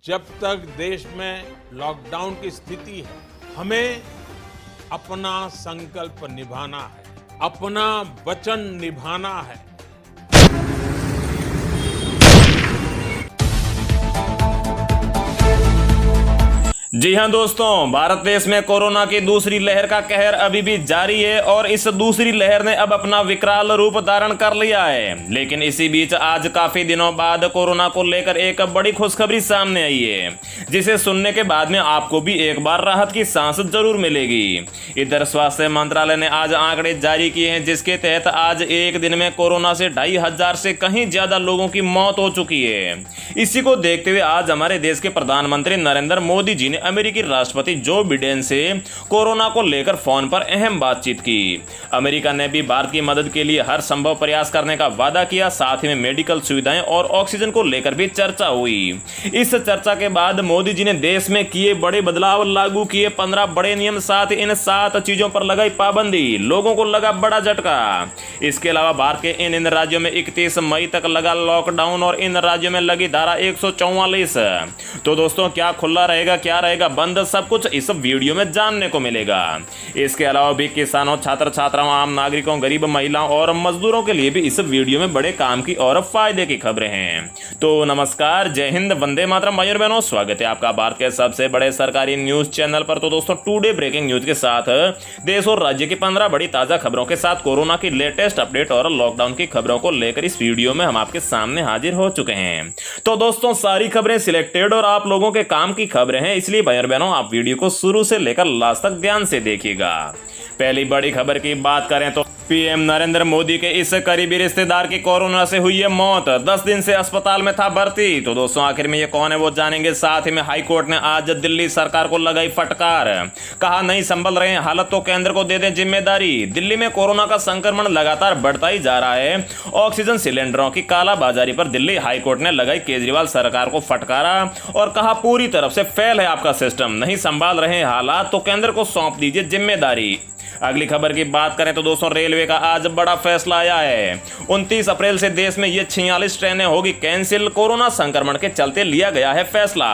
जब तक देश में लॉकडाउन की स्थिति है, हमें अपना संकल्प निभाना है, अपना वचन निभाना है। जी हां दोस्तों, भारत देश में कोरोना की दूसरी लहर का कहर अभी भी जारी है और इस दूसरी लहर ने अब अपना विकराल रूप धारण कर लिया है। लेकिन इसी बीच आज काफी दिनों बाद कोरोना को लेकर एक बड़ी खुशखबरी सामने आई है, जिसे सुनने के बाद में आपको भी एक बार राहत की सांस जरूर मिलेगी। इधर स्वास्थ्य मंत्रालय ने आज आंकड़े जारी किए हैं, जिसके तहत आज एक दिन में कोरोना से 2500 से कहीं ज्यादा लोगों की मौत हो चुकी है। इसी को देखते हुए आज हमारे देश के प्रधानमंत्री नरेंद्र मोदी जी ने अमेरिकी राष्ट्रपति जो बिडेन से कोरोना को लेकर फोन पर अहम बातचीत की। अमेरिका ने भी भारत की मदद के लिए हर संभव प्रयास करने का वादा किया। साथ ही में मेडिकल सुविधाएं और ऑक्सीजन को लेकर भी चर्चा हुई। इस चर्चा के बाद मोदी जी ने देश में किए बड़े बदलाव, लागू किए 15 बड़े नियम, साथ इन 7 चीजों पर लगाई पाबंदी। लोगों को लगा बड़ा झटका। इसके अलावा भारत के इन राज्यों में 31 मई तक लगा लॉकडाउन और इन राज्यों में लगी धारा 144। तो दोस्तों, क्या खुला रहेगा, क्या रहेगा बंद, सब कुछ इस वीडियो में जानने को मिलेगा। इसके अलावा भी किसानों, छात्र छात्राओं, आम नागरिकों, गरीब महिलाओं और मजदूरों के लिए भी इस वीडियो में बड़े काम की और फायदे की खबरें हैं। तो नमस्कार, जय हिंद, वंदे मातरम भाइयों और बहनों, स्वागत है आपका भारत के सबसे बड़े सरकारी न्यूज चैनल पर। तो दोस्तों, टुडे ब्रेकिंग न्यूज के साथ देश और राज्य की 15 बड़ी ताजा खबरों के साथ कोरोना की लेटेस्ट अपडेट और लॉकडाउन की खबरों को लेकर इस वीडियो में हम आपके सामने हाजिर हो चुके हैं। तो दोस्तों, सारी खबरें सिलेक्टेड और आप लोगों के काम की खबरें हैं, इसलिए भाइयों और बहनों, आप वीडियो को शुरू से लेकर लास्ट तक ध्यान से देखिएगा। पहली बड़ी खबर की बात करें तो पीएम नरेंद्र मोदी के इस करीबी रिश्तेदार की कोरोना से हुई है मौत। 10 दिन से अस्पताल में था भर्ती। तो दोस्तों, आखिर में ये कौन है वो जानेंगे। साथ ही में हाई कोर्ट ने आज दिल्ली सरकार को लगाई फटकार। कहा नहीं संभल रहे हैं हालत तो केंद्र को दे दें जिम्मेदारी। दिल्ली में कोरोना का संक्रमण लगातार बढ़ता ही जा रहा है। ऑक्सीजन सिलेंडरों की कालाबाजारी पर दिल्ली हाई कोर्ट ने लगाई केजरीवाल सरकार को फटकारा और कहा पूरी तरफ से फेल है आपका सिस्टम, नहीं संभाल रहे हैं हालात तो केंद्र को सौंप दीजिए जिम्मेदारी। अगली खबर की बात करें तो दोस्तों, रेलवे का आज बड़ा फैसला आया है। 29 अप्रैल से देश में ये 46 ट्रेनें होगी कैंसिल। कोरोना संक्रमण के चलते लिया गया है फैसला।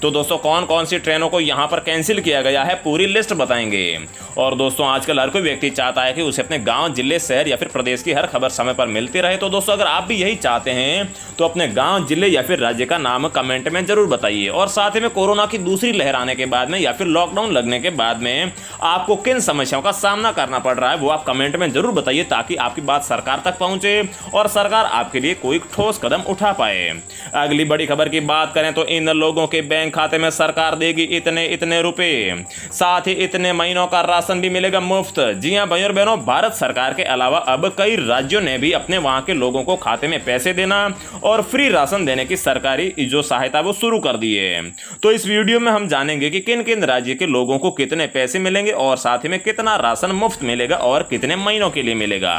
तो दोस्तों, कौन कौन सी ट्रेनों को यहां पर कैंसिल किया गया है, पूरी लिस्ट बताएंगे। और दोस्तों, आजकल हर कोई व्यक्ति चाहता है कि उसे अपने गांव, जिले, शहर या फिर प्रदेश की हर खबर समय पर मिलती रहे। तो दोस्तों, अगर आप भी यही चाहते हैं तो अपने गांव, जिले या फिर राज्य का नाम कमेंट में जरूर बताइए। और साथ ही में कोरोना की दूसरी लहर आने के बाद में या फिर लॉकडाउन लगने के बाद में आपको किन समस्याओं का सामना करना पड़ रहा है वो आप कमेंट में जरूर बताइए, ताकि आपकी बात सरकार तक पहुंचे और सरकार आपके लिए कोई ठोस कदम उठा पाए। अगली बड़ी खबर की बात करें तो इन लोगों के बैंक खाते में सरकार देगी इतने इतने रुपए, साथ ही इतने महीनों का राशन भी मिलेगा मुफ्त। जी हां भाइयों और बहनों, भारत सरकार के अलावा अब कई राज्यों ने भी अपने वहां के लोगों को खाते में पैसे देना और फ्री राशन देने की सरकारी जो सहायता वो शुरू कर दी है। तो इस वीडियो में हम जानेंगे कि किन किन राज्य के लोगों को कितने पैसे मिलेंगे और साथ ही में कितना राशन मुफ्त मिलेगा और कितने महीनों के लिए मिलेगा।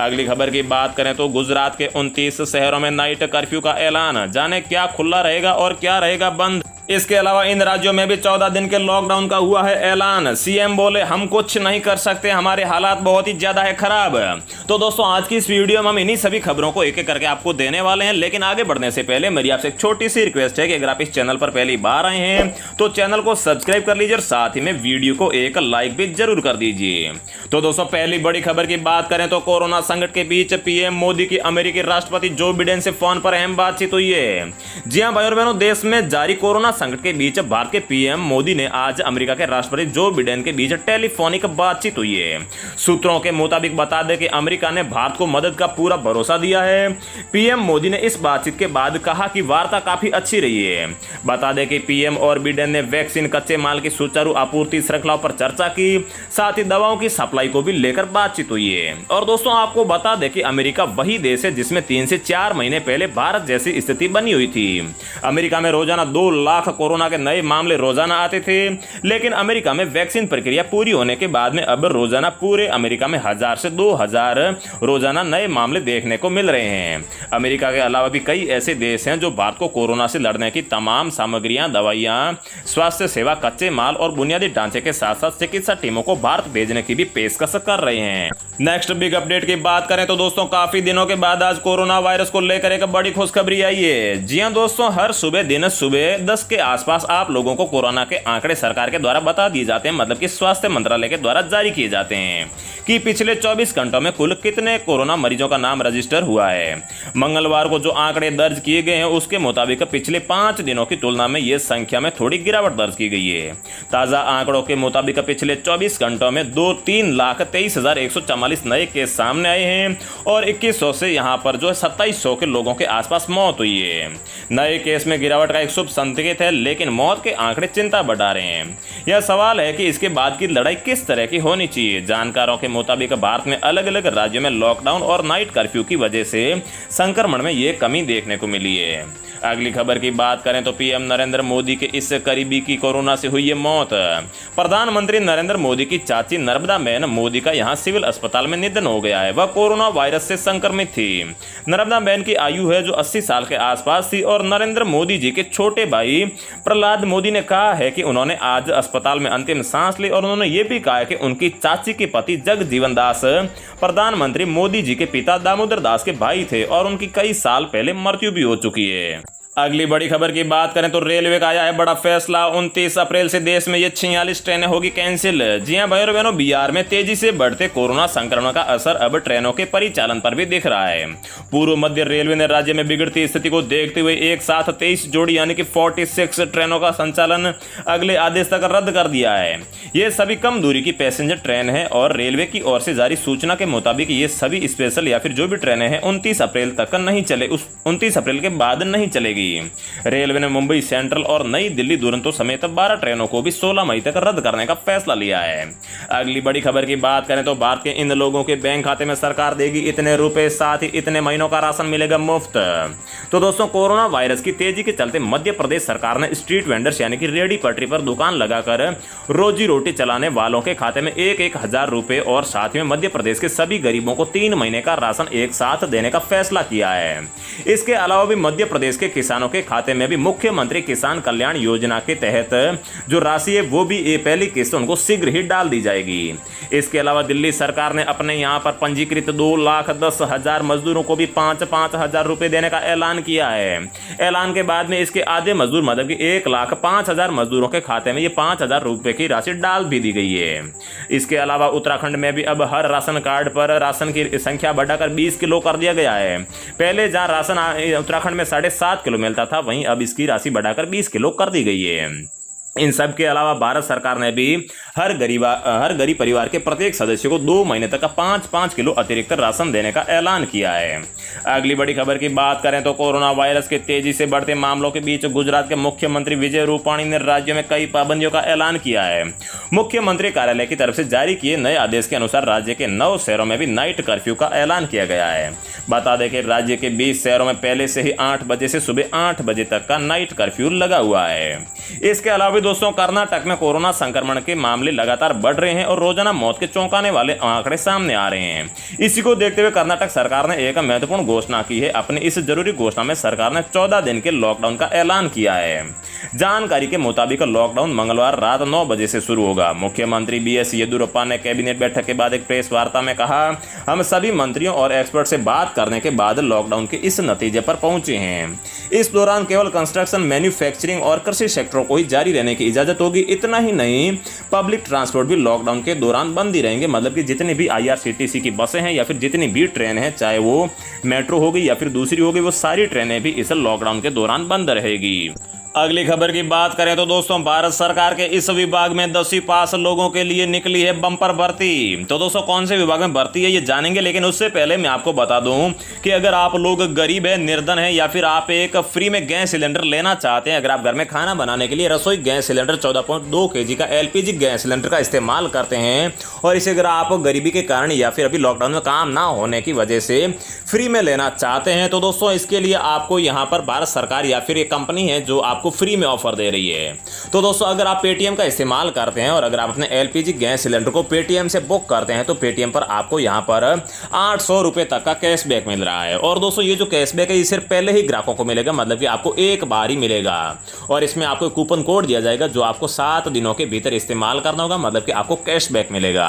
अगली खबर की बात करें तो गुजरात के 29 शहरों में नाइट कर्फ्यू का ऐलान। जाने क्या खुला रहेगा और क्या रहेगा बंद। इसके अलावा इन राज्यों में भी 14 दिन के लॉकडाउन का हुआ है ऐलान। सीएम बोले हम कुछ नहीं कर सकते, हमारे हालात बहुत ही ज्यादा है खराब। तो दोस्तों, आज की इस वीडियो में हम इन्हीं सभी खबरों को एक एक करके आपको देने वाले हैं। लेकिन आगे बढ़ने से पहले मेरी आपसे एक छोटी सी रिक्वेस्ट है कि अगर आप इस चैनल पर पहली बार आए हैं तो चैनल को सब्सक्राइब कर लीजिए और साथ ही में वीडियो को एक लाइक भी जरूर कर दीजिए। तो दोस्तों, पहली बड़ी खबर की बात करें तो कोरोना संकट के बीच पीएम मोदी की अमेरिकी राष्ट्रपति जो बिडेन से फोन पर अहम बातचीत हुई है। जी हां भाइयों और बहनों, देश में जारी कोरोना संकट के बीच भारत के पीएम मोदी ने आज अमेरिका के राष्ट्रपति जो बिडेन के बीच टेलीफोनिक बातचीत हुई है। सूत्रों के मुताबिक बता दें कि अमेरिका ने भारत को मदद का पूरा भरोसा दिया है। पीएम मोदी ने इस बातचीत के बाद कहा कि वार्ता काफी अच्छी रही है। बता दें कि पीएम और बिडेन ने वैक्सीन, कच्चे माल की सुचारू आपूर्ति श्रृंखलाओं पर चर्चा की, साथ ही दवाओं की सप्लाई को भी लेकर बातचीत हुई है। और दोस्तों, आपको बता दें कि अमेरिका वही देश है जिसमें 3 से 4 महीने पहले भारत जैसी स्थिति बनी हुई थी। अमेरिका में रोजाना 2 लाख लाख कोरोना के नए मामले रोजाना आते थे, लेकिन अमेरिका में वैक्सीन प्रक्रिया पूरी होने के बाद में अब रोजाना पूरे अमेरिका में 1000 से 2000 रोजाना नए मामले देखने को मिल रहे हैं। अमेरिका के अलावा भी कई ऐसे देश हैं जो भारत को कोरोना से लड़ने की तमाम सामग्रियां, दवाइयां, स्वास्थ्य सेवा, कच्चे माल और बुनियादी ढांचे के साथ साथ चिकित्सा टीमों को भारत भेजने की भी पेशकश कर रहे हैं। नेक्स्ट बिग अपडेट की बात करें तो दोस्तों, काफी दिनों के बाद आज कोरोना वायरस को लेकर एक बड़ी खुशखबरी आई है। जी हां दोस्तों, हर दिन सुबह 10 के आसपास आप लोगों को कोरोना के आंकड़े सरकार के द्वारा बता दिए जाते हैं, मतलब कि स्वास्थ्य मंत्रालय के द्वारा जारी किए जाते हैं कि पिछले 24 घंटों में कुल कितने कोरोना मरीजों का नाम रजिस्टर हुआ है। मंगलवार को जो आंकड़े दर्ज किए गए हैं उसके मुताबिक पिछले 5 दिनों की तुलना में यह संख्या में थोड़ी गिरावट दर्ज की गई है। ताजा आंकड़ों के मुताबिक पिछले 24 घंटों में 3,23,144 नए केस सामने आए हैं और 2100 से यहां पर जो है 2700 के लोगों के आसपास मौत हुई है। नए केस में गिरावट का एक शुभ संकेत है, लेकिन मौत के आंकड़े चिंता बढ़ा रहे हैं। यह सवाल है कि इसके बाद की लड़ाई किस तरह की होनी चाहिए। जानकारों के मुताबिक भारत में अलग अलग राज्यों में लॉकडाउन और नाइट कर्फ्यू की वजह से संक्रमण में यह कमी देखने को मिली है। अगली खबर की बात करें तो पीएम नरेंद्र मोदी के इस करीबी की कोरोना से हुई है मौत। प्रधानमंत्री नरेंद्र मोदी की चाची नर्मदा बहन मोदी का यहां सिविल अस्पताल में निधन हो गया है। वह कोरोना वायरस से संक्रमित थी। नर्मदा बहन की आयु है जो 80 साल के आसपास थी और नरेंद्र मोदी जी के छोटे भाई प्रहलाद मोदी ने कहा है कि उन्होंने आज अस्पताल में अंतिम सांस ली और उन्होंने ये भी कहा है कि उनकी चाची के पति जगजीवन दास प्रधानमंत्री मोदी जी के पिता दामोदर दास के भाई थे और उनकी कई साल पहले मृत्यु भी हो चुकी है। अगली बड़ी खबर की बात करें तो रेलवे का आया है बड़ा फैसला। 29 अप्रैल से देश में ये 46 ट्रेनें होगी कैंसिल। जी हां भाइयों बहनों, बिहार में तेजी से बढ़ते कोरोना संक्रमण का असर अब ट्रेनों के परिचालन पर भी दिख रहा है। पूर्व मध्य रेलवे ने राज्य में बिगड़ती स्थिति को देखते हुए एक साथ 23 जोड़ी यानी कि 46 ट्रेनों का संचालन अगले आदेश तक रद्द कर दिया है। ये सभी कम दूरी की पैसेंजर ट्रेन है और रेलवे की ओर से जारी सूचना के मुताबिक ये सभी स्पेशल या फिर जो भी ट्रेनें हैं 29 अप्रैल तक नहीं चले, 29 अप्रैल के बाद नहीं चलेगी। रेलवे ने मुंबई सेंट्रल और नई दिल्ली दुरंतो समेत 12 ट्रेनों को भी 16 मई तक रद्द करने का फैसला लिया है। अगली बड़ी खबर की बात करें तो भारत के इन लोगों के बैंक खाते में सरकार देगी इतने रुपए, साथ ही इतने महीनों का राशन मिलेगा मुफ्त। तो दोस्तों, कोरोना वायरस की तेजी के चलते मध्य प्रदेश सरकार ने स्ट्रीट वेंडर्स यानी कि रेहड़ी पटरी पर दुकान लगाकर रोजी रोटी चलाने वालों के खाते में 1-1 हजार रुपए और साथ में मध्य प्रदेश के सभी गरीबों को 3 महीने का राशन एक साथ देने का फैसला किया है। इसके अलावा भी मध्य प्रदेश के किसानों के खाते में भी मुख्यमंत्री किसान कल्याण योजना के तहत जो राशि है वो भी पहली किस्त उनको शीघ्र ही डाल दी जाएगी। इसके अलावा दिल्ली सरकार ने अपने यहां पर पंजीकृत 2,10,000 मजदूरों को भी 5-5 हजार रुपए देने का ऐलान किया है। ऐलान के बाद में इसके आधे मजदूर मतलब कि 1,05,000 मजदूरों के खाते में ये 5,000 रुपए की राशि डाल भी दी गई है। इसके अलावा उत्तराखंड में भी अब हर राशन कार्ड पर राशन की संख्या बढ़ाकर 20 किलो कर दिया गया है। पहले जहां राशन उत्तराखंड में 7.5 किलो मिलता था, वहीं अब इसकी राशि बढ़ाकर 20 किलो कर दी गई है। इन सब के अलावा भारत सरकार ने भी हर गरीब परिवार के प्रत्येक सदस्य को 2 महीने तक का 5-5 किलो अतिरिक्त राशन देने का ऐलान किया है। अगली बड़ी खबर की बात करें तो कोरोना वायरस के तेजी से बढ़ते मामलों के बीच गुजरात के मुख्यमंत्री विजय रूपाणी ने राज्य में कई पाबंदियों का ऐलान किया है। मुख्यमंत्री कार्यालय की तरफ से जारी किए नए आदेश के अनुसार राज्य के 9 शहरों में भी नाइट कर्फ्यू का ऐलान किया गया है। बता दें कि राज्य के 20 शहरों में पहले से ही 8 बजे से सुबह 8 बजे तक का नाइट कर्फ्यू लगा हुआ है। इसके अलावा दोस्तों, कर्नाटक में कोरोना संक्रमण के मामले लगातार बढ़ रहे हैं और रोजाना मौत के चौंकाने वाले आंकड़े सामने आ रहे हैं। इसी को देखते हुए कर्नाटक सरकार ने एक महत्वपूर्ण घोषणा की है। अपनी इस जरूरी घोषणा में सरकार ने 14 दिन के लॉकडाउन का ऐलान किया है। जानकारी के मुताबिक लॉकडाउन मंगलवार रात 9 बजे से शुरू होगा। मुख्यमंत्री बीएस येदियुरप्पा ने कैबिनेट बैठक के बाद एक प्रेस वार्ता में कहा, हम सभी मंत्रियों और एक्सपर्ट से बात करने के बाद लॉकडाउन के इस नतीजे पर पहुंचे हैं। इस दौरान केवल कंस्ट्रक्शन, मैन्युफैक्चरिंग और कृषि सेक्टरों को ही जारी रहने की इजाजत होगी। इतना ही नहीं, पब्लिक ट्रांसपोर्ट भी लॉकडाउन के दौरान बंद ही रहेंगे। मतलब कि जितनी भी IRCTC की बसें हैं या फिर जितनी भी ट्रेन है, चाहे वो मेट्रो होगी या फिर दूसरी होगी, वो सारी ट्रेनें भी इस लॉकडाउन के दौरान बंद रहेगी। अगली खबर की बात करें तो दोस्तों, भारत सरकार के इस विभाग में 10वीं पास लोगों के लिए निकली है बम्पर भर्ती। तो दोस्तों, कौन से विभाग में भर्ती है ये जानेंगे, लेकिन उससे पहले मैं आपको बता दूं कि अगर आप लोग गरीब है, निर्धन है या फिर आप एक फ्री में गैस सिलेंडर लेना चाहते हैं, अगर आप घर में खाना बनाने के लिए रसोई गैस सिलेंडर 14.2 kg का LPG गैस सिलेंडर का इस्तेमाल करते हैं और इसे अगर आप गरीबी के कारण या फिर अभी लॉकडाउन में काम ना होने की वजह से फ्री में लेना चाहते हैं, तो दोस्तों इसके लिए आपको यहाँ पर भारत सरकार या फिर एक कंपनी है जो आपको आपको फ्री में ऑफर दे रही है। तो दोस्तों अगर आप पेटीएम का इस्तेमाल करते हैं और अगर आप अपने एलपीजी गैस सिलेंडर को पेटीएम से बुक करते हैं तो पेटीएम पर आपको यहाँ पर 800 रुपए तक का कैशबैक मिल रहा है। और दोस्तों ये जो कैशबैक है ये सिर्फ पहले ही ग्राहकों को मिलेगा, मतलब कि आपको एक बार ही मिलेगा और इसमें आपको कूपन कोड दिया जाएगा जो आपको 7 दिनों के भीतर इस्तेमाल करना होगा, मतलब कि आपको कैशबैक मिलेगा।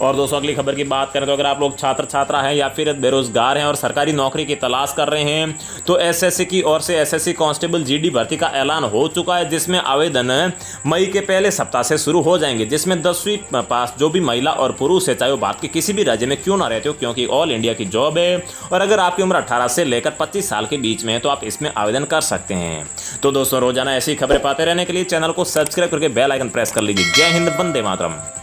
और दोस्तों अगली खबर की बात करें तो अगर आप लोग छात्र छात्रा हैं या फिर बेरोजगार हैं और सरकारी नौकरी की तलाश कर रहे हैं तो एसएससी की ओर से एसएससी कांस्टेबल जीडी भर्ती का ऐलान हो चुका है, जिसमें आवेदन मई के पहले सप्ताह से शुरू हो जाएंगे, जिसमें 10वीं पास जो भी महिला और पुरुष है चाहे वो भारत के किसी भी राज्य में क्यों ना रहते हो, क्योंकि ऑल इंडिया की जॉब है और अगर आपकी उम्र 18 से लेकर 25 साल के बीच में है तो आप इसमें आवेदन कर सकते हैं। तो दोस्तों रोजाना ऐसी खबरें पाते रहने के लिए चैनल को सब्सक्राइब करके बेल आइकन प्रेस कर लीजिए। जय हिंद, वंदे मातरम।